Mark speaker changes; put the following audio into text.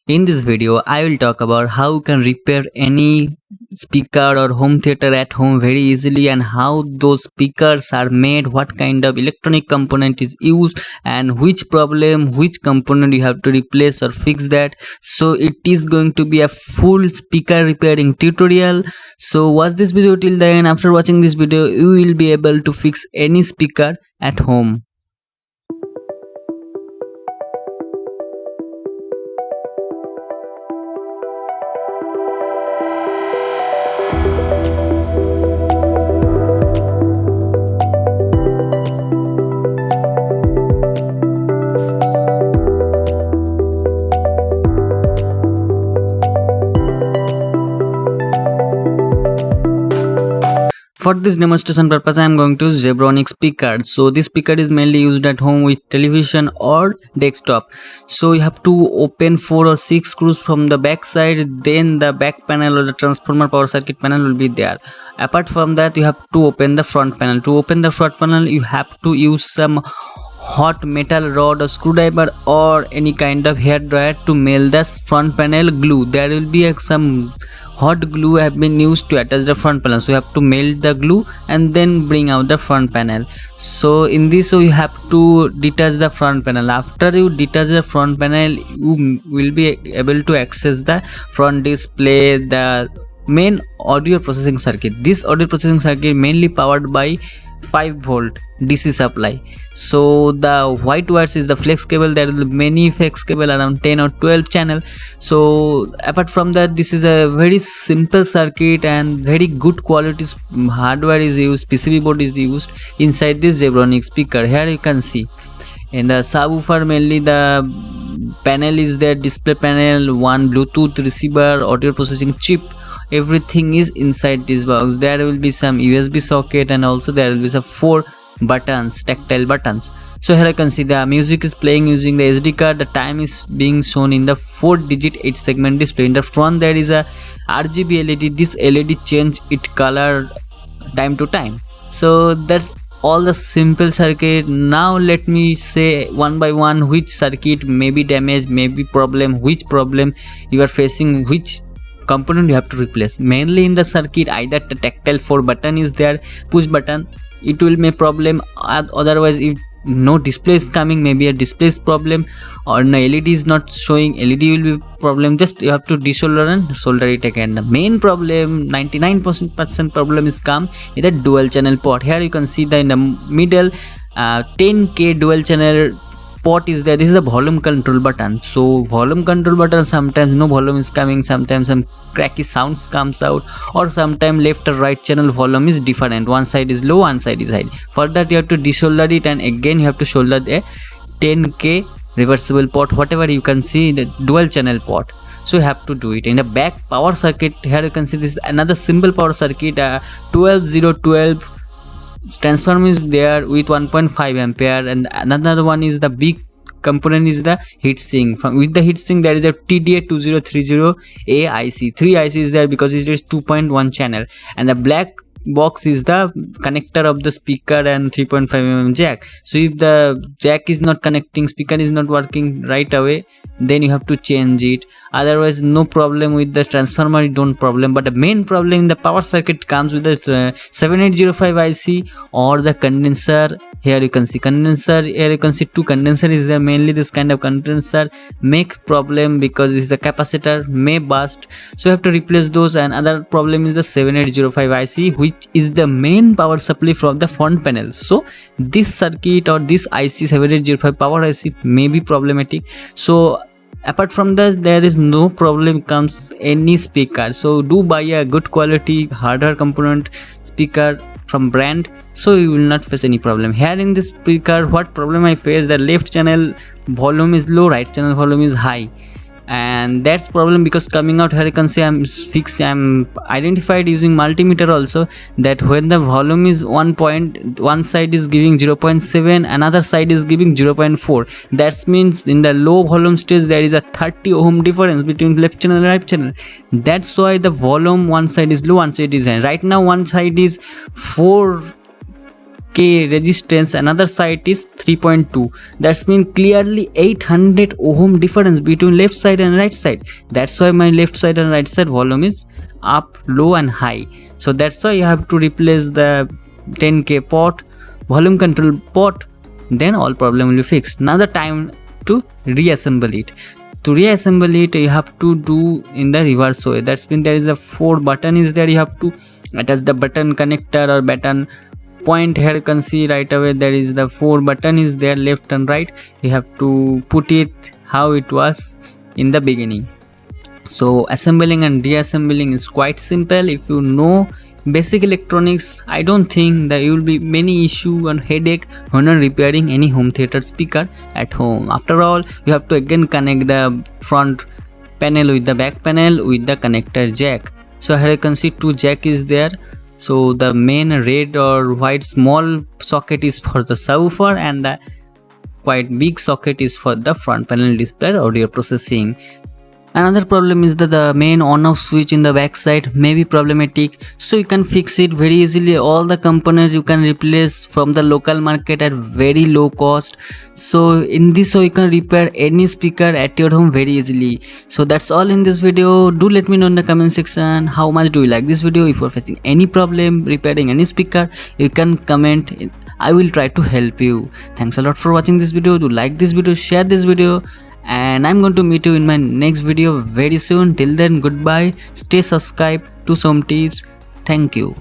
Speaker 1: In this video, I will talk about how you can repair any speaker or home theater at home very easily and how those speakers are made, what kind of electronic component is used and which problem, which component you have to replace or fix that. So it is going to be a full speaker repairing tutorial. So watch this video till the end. After watching this video, you will be able to fix any speaker at home. For this demonstration purpose, I am going to use Zebronic speaker. So this speaker is mainly used at home with television or desktop. So you have to open 4 or 6 screws from the back side, then the back panel or the transformer power circuit panel will be there. Apart from that, you have to open the front panel. To open the front panel, you have to use some hot metal rod or screwdriver or any kind of hair dryer to melt the front panel glue. There will be some hot glue have been used to attach the front panel, so you have to melt the glue and then bring out the front panel. So in this, you have to detach the front panel. After you detach the front panel, you will be able to access the front display, the main audio processing circuit. This audio processing circuit mainly powered by 5-volt DC supply. So the white wires is the flex cable. There will be many flex cable, around 10 or 12 channel. So apart from that, this is a very simple circuit and very good quality hardware is used, PCB board is used inside this Zebronic speaker. Here you can see in the subwoofer mainly the panel is there, display panel, one Bluetooth receiver, audio processing chip. Everything is inside this box. There will be some USB socket and also there will be some 4 buttons, tactile buttons. So here I can see the music is playing using the SD card. The time is being shown in the 4-digit 8-segment display. In the front there is a RGB LED. This LED change its color time to time. So that's all the simple circuit. Now let me say one by one which circuit may be damaged, may be problem, which problem you are facing, which component you have to replace. Mainly in the circuit, either the tactile 4 button is there, push button, it will make problem. Otherwise, if no display is coming, maybe a display is problem, or no LED is not showing, LED will be problem. Just you have to desolder and solder it again. The main problem, 99% problem is come in the dual channel port. Here you can see that in the middle 10K dual channel port is there. This is the volume control button. So volume control button, sometimes no volume is coming, sometimes some cracky sounds comes out, or sometimes left or right channel volume is different. One side is low, one side is high. For that you have to desolder it and again you have to solder a 10K reversible port, whatever you can see the dual channel port. So you have to do it. In the back power circuit, here you can see this is another simple power circuit, 12012 transformer is there with 1.5 ampere, and another one is the big component is the heatsink. With the heatsink there is a TDA2030A IC. 3 IC is there because it is 2.1 channel, and the black box is the connector of the speaker and 3.5mm jack. So if the jack is not connecting, speaker is not working right away, then you have to change it. Otherwise no problem with the transformer, don't problem. But the main problem in the power circuit comes with the 7805 IC or the condenser. Here you can see condenser, here you can see 2 condenser is there. Mainly this kind of condenser make problem because this is a capacitor may burst, so you have to replace those. And other problem is the 7805 IC, which is the main power supply from the front panel. So this circuit or this IC 7805 power IC may be problematic. So apart from that, there is no problem comes any speaker. So do buy a good quality hardware component speaker from brand, so you will not face any problem. Here in this speaker, what problem I face, the left channel volume is low, right channel volume is high, and that's problem because coming out here you can see I'm identified using multimeter also that when the volume is one side is giving 0.7, another side is giving 0.4. that means in the low volume stage there is a 30 ohm difference between left channel and right channel. That's why the volume one side is low, one side is high. Right now one side is 4 K resistance, another side is 3.2. That's mean clearly 800 ohm difference between left side and right side. That's why my left side and right side volume is up, low and high. So that's why you have to replace the 10K port, volume control port, then all problem will be fixed. Now the time to reassemble it. To reassemble it, you have to do in the reverse way. That's mean there is a 4 button is there. You have to attach the button connector or button point. Here you can see right away there is the 4 button is there, left and right. You have to put it how it was in the beginning. So assembling and reassembling is quite simple. If you know basic electronics, I don't think there will be many issue and headache when repairing any home theater speaker at home. After all, you have to again connect the front panel with the back panel with the connector jack. So here you can see 2 jack is there. So the main red or white small socket is for the subwoofer and the quite big socket is for the front panel display audio processing. Another problem is that the main on-off switch in the back side may be problematic, so you can fix it very easily. All the components you can replace from the local market at very low cost. So in this way you can repair any speaker at your home very easily. So that's all in this video. Do let me know in the comment section how much do you like this video. If you are facing any problem repairing any speaker, you can comment. I will try to help you. Thanks a lot for watching this video. Do like this video, share this video, and I'm going to meet you in my next video very soon. Till then, goodbye. Stay subscribed to Som Tips. Thank you.